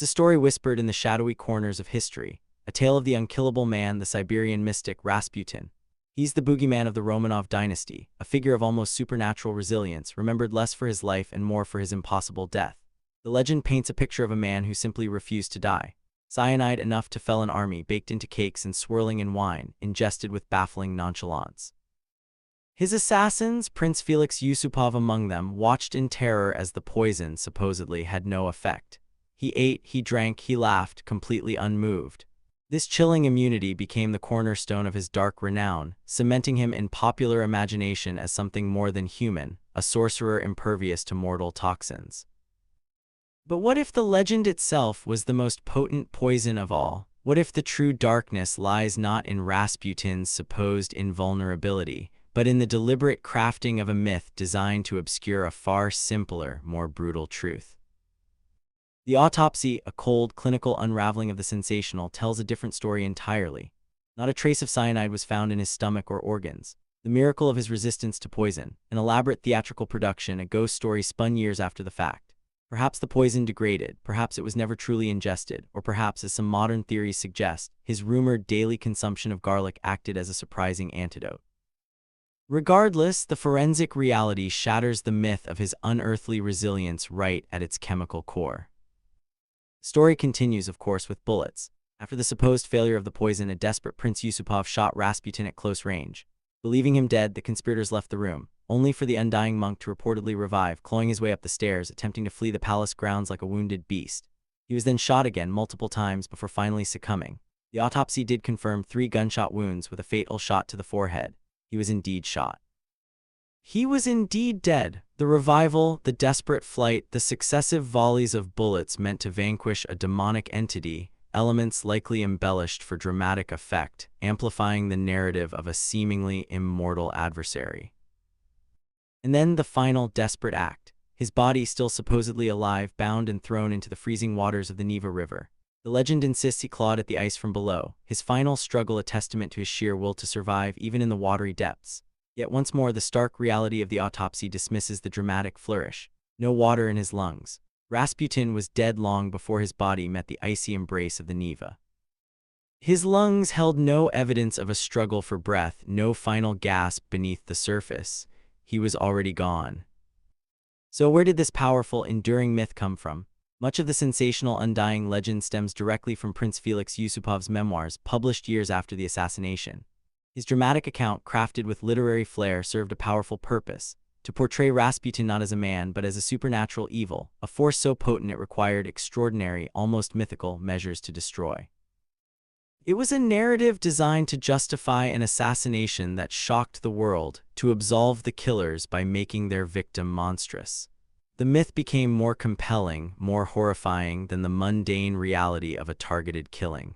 It's a story whispered in the shadowy corners of history, a tale of the unkillable man, the Siberian mystic Rasputin. He's the boogeyman of the Romanov dynasty, a figure of almost supernatural resilience, remembered less for his life and more for his impossible death. The legend paints a picture of a man who simply refused to die. Cyanide enough to fell an army, baked into cakes and swirling in wine, ingested with baffling nonchalance. His assassins, Prince Felix Yusupov among them, watched in terror as the poison supposedly had no effect. He ate, he drank, he laughed, completely unmoved. This chilling immunity became the cornerstone of his dark renown, cementing him in popular imagination as something more than human, a sorcerer impervious to mortal toxins. But what if the legend itself was the most potent poison of all? What if the true darkness lies not in Rasputin's supposed invulnerability, but in the deliberate crafting of a myth designed to obscure a far simpler, more brutal truth? The autopsy, a cold, clinical unraveling of the sensational, tells a different story entirely. Not a trace of cyanide was found in his stomach or organs. The miracle of his resistance to poison, an elaborate theatrical production, a ghost story spun years after the fact. Perhaps the poison degraded, perhaps it was never truly ingested, or perhaps, as some modern theories suggest, his rumored daily consumption of garlic acted as a surprising antidote. Regardless, the forensic reality shatters the myth of his unearthly resilience right at its chemical core. The story continues, of course, with bullets. After the supposed failure of the poison, a desperate Prince Yusupov shot Rasputin at close range. Believing him dead, the conspirators left the room, only for the undying monk to reportedly revive, clawing his way up the stairs, attempting to flee the palace grounds like a wounded beast. He was then shot again multiple times before finally succumbing. The autopsy did confirm 3 gunshot wounds with a fatal shot to the forehead. He was indeed shot. He was indeed dead. The revival, the desperate flight, the successive volleys of bullets meant to vanquish a demonic entity, elements likely embellished for dramatic effect, amplifying the narrative of a seemingly immortal adversary. And then the final desperate act. His body, still supposedly alive, bound and thrown into the freezing waters of the Neva River. The legend insists he clawed at the ice from below, his final struggle a testament to his sheer will to survive even in the watery depths. Yet once more, the stark reality of the autopsy dismisses the dramatic flourish. No water in his lungs. Rasputin was dead long before his body met the icy embrace of the Neva. His lungs held no evidence of a struggle for breath, no final gasp beneath the surface. He was already gone. So where did this powerful, enduring myth come from? Much of the sensational, undying legend stems directly from Prince Felix Yusupov's memoirs, published years after the assassination. His dramatic account, crafted with literary flair, served a powerful purpose: to portray Rasputin not as a man but as a supernatural evil, a force so potent it required extraordinary, almost mythical, measures to destroy. It was a narrative designed to justify an assassination that shocked the world, to absolve the killers by making their victim monstrous. The myth became more compelling, more horrifying than the mundane reality of a targeted killing.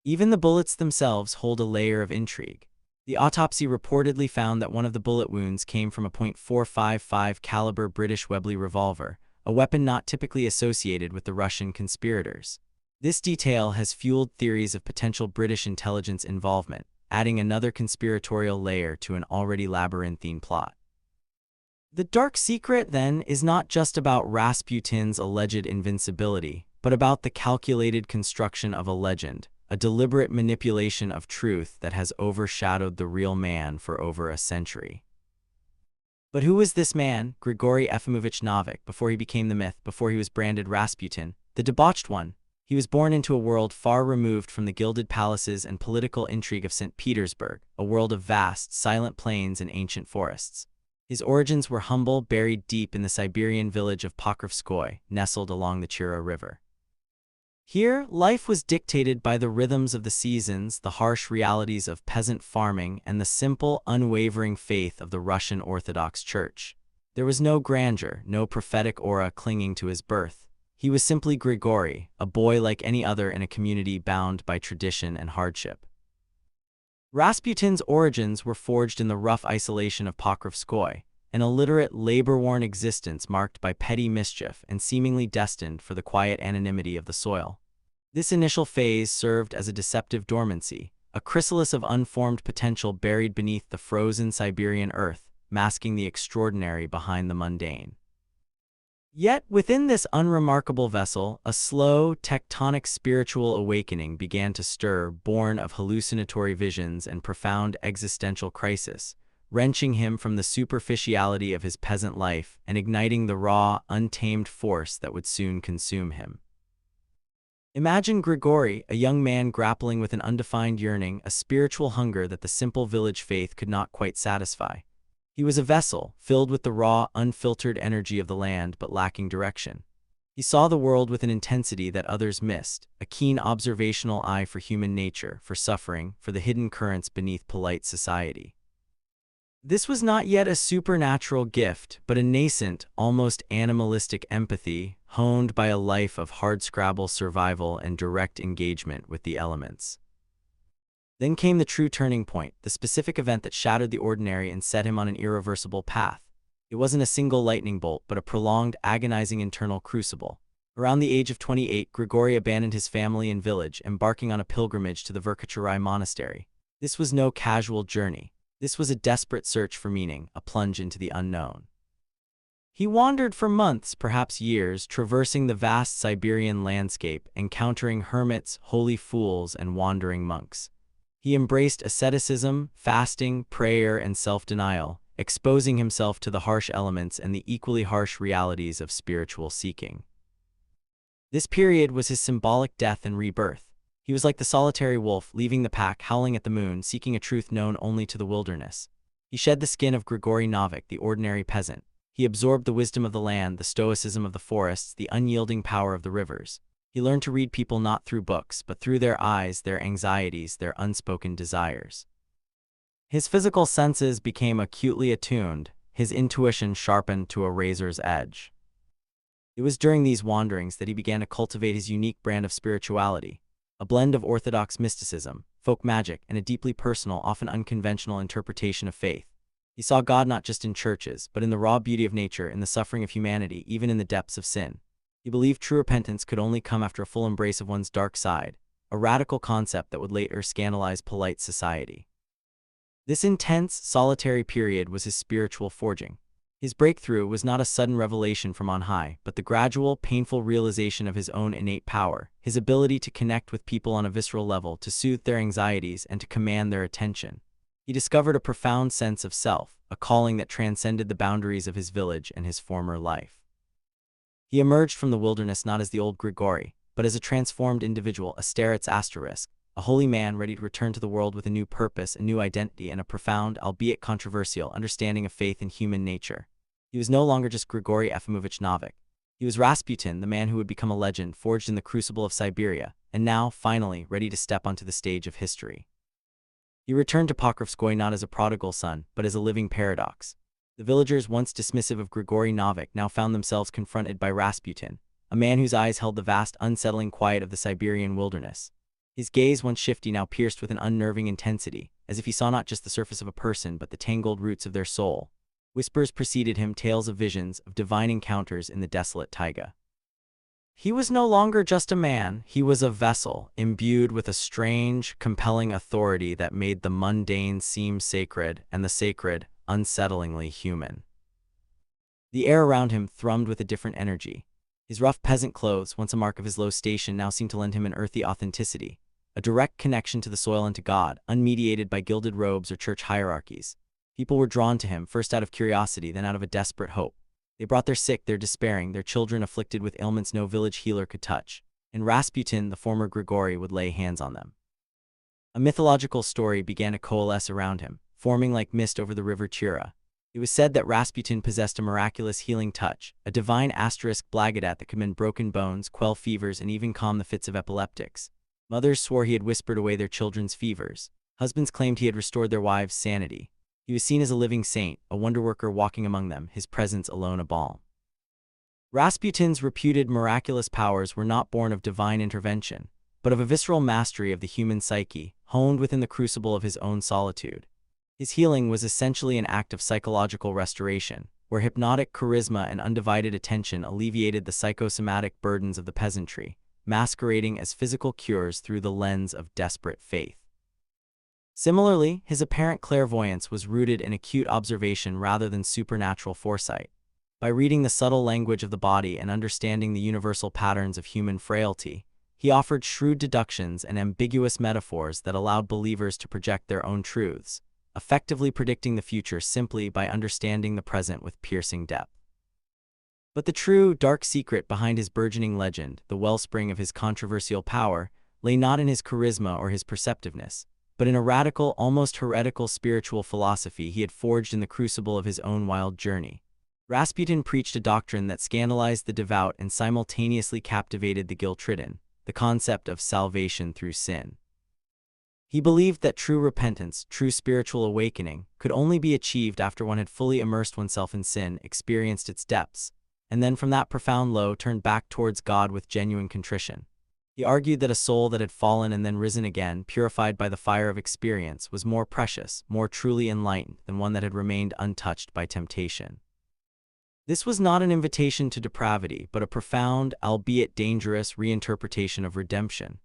Even the bullets themselves hold a layer of intrigue. The autopsy reportedly found that one of the bullet wounds came from a .455 caliber British Webley revolver, a weapon not typically associated with the Russian conspirators. This detail has fueled theories of potential British intelligence involvement, adding another conspiratorial layer to an already labyrinthine plot. The dark secret, then, is not just about Rasputin's alleged invincibility, but about the calculated construction of a legend, a deliberate manipulation of truth that has overshadowed the real man for over a century. But who was this man, Grigory Efimovich Novik, before he became the myth, before he was branded Rasputin, the debauched one? He was born into a world far removed from the gilded palaces and political intrigue of St. Petersburg, a world of vast, silent plains and ancient forests. His origins were humble, buried deep in the Siberian village of Pokrovskoye, nestled along the Chura River. Here, life was dictated by the rhythms of the seasons, the harsh realities of peasant farming, and the simple, unwavering faith of the Russian Orthodox Church. There was no grandeur, no prophetic aura clinging to his birth. He was simply Grigory, a boy like any other in a community bound by tradition and hardship. Rasputin's origins were forged in the rough isolation of Pokrovskoye, an illiterate, labor-worn existence marked by petty mischief and seemingly destined for the quiet anonymity of the soil. This initial phase served as a deceptive dormancy, a chrysalis of unformed potential buried beneath the frozen Siberian earth, masking the extraordinary behind the mundane. Yet, within this unremarkable vessel, a slow, tectonic spiritual awakening began to stir, born of hallucinatory visions and profound existential crisis, wrenching him from the superficiality of his peasant life and igniting the raw, untamed force that would soon consume him. Imagine Grigory, a young man grappling with an undefined yearning, a spiritual hunger that the simple village faith could not quite satisfy. He was a vessel, filled with the raw, unfiltered energy of the land but lacking direction. He saw the world with an intensity that others missed, a keen observational eye for human nature, for suffering, for the hidden currents beneath polite society. This was not yet a supernatural gift, but a nascent, almost animalistic empathy, honed by a life of hardscrabble survival and direct engagement with the elements. Then came the true turning point, the specific event that shattered the ordinary and set him on an irreversible path. It wasn't a single lightning bolt, but a prolonged, agonizing internal crucible. Around the age of 28, Grigory abandoned his family and village, embarking on a pilgrimage to the Verkhoturye monastery. This was no casual journey. This was a desperate search for meaning, a plunge into the unknown. He wandered for months, perhaps years, traversing the vast Siberian landscape, encountering hermits, holy fools, and wandering monks. He embraced asceticism, fasting, prayer, and self-denial, exposing himself to the harsh elements and the equally harsh realities of spiritual seeking. This period was his symbolic death and rebirth. He was like the solitary wolf, leaving the pack, howling at the moon, seeking a truth known only to the wilderness. He shed the skin of Grigory Novik, the ordinary peasant. He absorbed the wisdom of the land, the stoicism of the forests, the unyielding power of the rivers. He learned to read people not through books, but through their eyes, their anxieties, their unspoken desires. His physical senses became acutely attuned, his intuition sharpened to a razor's edge. It was during these wanderings that he began to cultivate his unique brand of spirituality, a blend of orthodox mysticism, folk magic, and a deeply personal, often unconventional interpretation of faith. He saw God not just in churches, but in the raw beauty of nature, in the suffering of humanity, even in the depths of sin. He believed true repentance could only come after a full embrace of one's dark side, a radical concept that would later scandalize polite society. This intense, solitary period was his spiritual forging. His breakthrough was not a sudden revelation from on high, but the gradual, painful realization of his own innate power, his ability to connect with people on a visceral level, to soothe their anxieties, and to command their attention. He discovered a profound sense of self, a calling that transcended the boundaries of his village and his former life. He emerged from the wilderness not as the old Grigory, but as a transformed individual, a starets asterisk, a holy man ready to return to the world with a new purpose, a new identity, and a profound, albeit controversial, understanding of faith in human nature. He was no longer just Grigory Efimovich Novik. He was Rasputin, the man who would become a legend, forged in the crucible of Siberia, and now, finally, ready to step onto the stage of history. He returned to Pokrovskoye not as a prodigal son, but as a living paradox. The villagers, once dismissive of Grigory Novik, now found themselves confronted by Rasputin, a man whose eyes held the vast, unsettling quiet of the Siberian wilderness. His gaze, once shifty, now pierced with an unnerving intensity, as if he saw not just the surface of a person but the tangled roots of their soul. Whispers preceded him, tales of visions, of divine encounters in the desolate taiga. He was no longer just a man, he was a vessel, imbued with a strange, compelling authority that made the mundane seem sacred, and the sacred, unsettlingly human. The air around him thrummed with a different energy. His rough peasant clothes, once a mark of his low station, now seemed to lend him an earthy authenticity, a direct connection to the soil and to God, unmediated by gilded robes or church hierarchies. People were drawn to him, first out of curiosity, then out of a desperate hope. They brought their sick, their despairing, their children afflicted with ailments no village healer could touch, and Rasputin, the former Grigory, would lay hands on them. A mythological story began to coalesce around him, forming like mist over the river Chira. It was said that Rasputin possessed a miraculous healing touch, a divine asterisk blagadat that could mend broken bones, quell fevers, and even calm the fits of epileptics. Mothers swore he had whispered away their children's fevers. Husbands claimed he had restored their wives' sanity. He was seen as a living saint, a wonderworker walking among them, his presence alone a balm. Rasputin's reputed miraculous powers were not born of divine intervention, but of a visceral mastery of the human psyche, honed within the crucible of his own solitude. His healing was essentially an act of psychological restoration, where hypnotic charisma and undivided attention alleviated the psychosomatic burdens of the peasantry, masquerading as physical cures through the lens of desperate faith. Similarly, his apparent clairvoyance was rooted in acute observation rather than supernatural foresight. By reading the subtle language of the body and understanding the universal patterns of human frailty, he offered shrewd deductions and ambiguous metaphors that allowed believers to project their own truths, effectively predicting the future simply by understanding the present with piercing depth. But the true, dark secret behind his burgeoning legend, the wellspring of his controversial power, lay not in his charisma or his perceptiveness, but in a radical, almost heretical spiritual philosophy he had forged in the crucible of his own wild journey. Rasputin preached a doctrine that scandalized the devout and simultaneously captivated the guilt-ridden, the concept of salvation through sin. He believed that true repentance, true spiritual awakening, could only be achieved after one had fully immersed oneself in sin, experienced its depths, and then from that profound low turned back towards God with genuine contrition. He argued that a soul that had fallen and then risen again, purified by the fire of experience, was more precious, more truly enlightened than one that had remained untouched by temptation. This was not an invitation to depravity, but a profound, albeit dangerous, reinterpretation of redemption.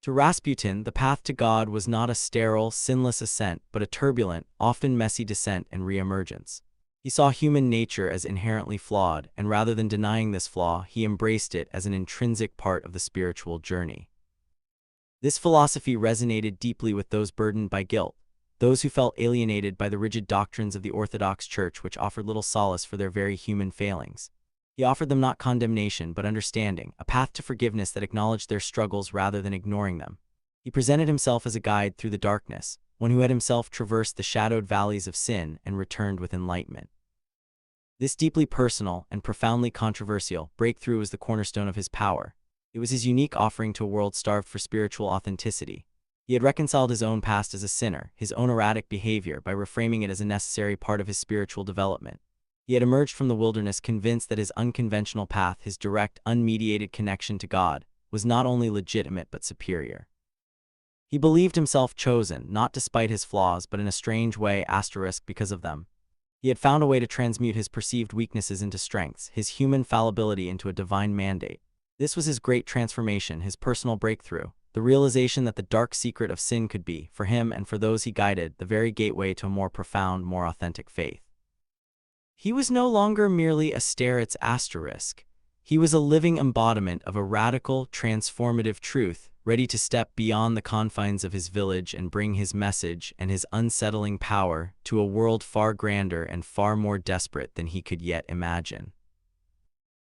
To Rasputin, the path to God was not a sterile, sinless ascent, but a turbulent, often messy descent and re-emergence. He saw human nature as inherently flawed, and rather than denying this flaw, he embraced it as an intrinsic part of the spiritual journey. This philosophy resonated deeply with those burdened by guilt, those who felt alienated by the rigid doctrines of the Orthodox Church which offered little solace for their very human failings. He offered them not condemnation but understanding, a path to forgiveness that acknowledged their struggles rather than ignoring them. He presented himself as a guide through the darkness, one who had himself traversed the shadowed valleys of sin and returned with enlightenment. This deeply personal and profoundly controversial breakthrough was the cornerstone of his power. It was his unique offering to a world starved for spiritual authenticity. He had reconciled his own past as a sinner, his own erratic behavior, by reframing it as a necessary part of his spiritual development. He had emerged from the wilderness convinced that his unconventional path, his direct, unmediated connection to God, was not only legitimate but superior. He believed himself chosen, not despite his flaws, but in a strange way because of them. He had found a way to transmute his perceived weaknesses into strengths, his human fallibility into a divine mandate. This was his great transformation, his personal breakthrough, the realization that the dark secret of sin could be, for him and for those he guided, the very gateway to a more profound, more authentic faith. He was no longer merely a starets asterisk. He was a living embodiment of a radical, transformative truth, ready to step beyond the confines of his village and bring his message and his unsettling power to a world far grander and far more desperate than he could yet imagine.